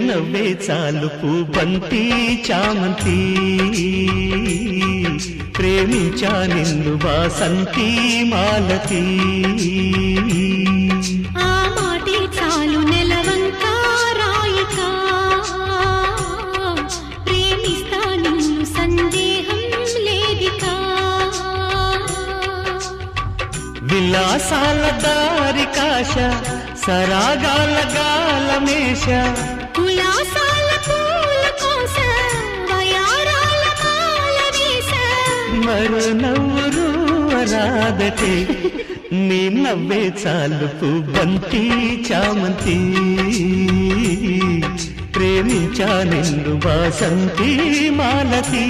నవ్వే చాలు పూబంతి చామంతి ప్రేమించా నిన్ను వాసంతి మాలతి ఆ మాటే చాలు నెలవంక రాయిక ప్రేమిస్తా నిన్ను సందేహం లేదికా విలాసాల దారి కాశ సరాగాల గాలమేష ఉల్లాసాల పూల కోస వయారాల మాల వేస మరో నవ్వురు రాదటే నీ నవ్వే చాలు పూబంతి చామంతి ప్రేమించా నిన్ను వాసంతి మాలతి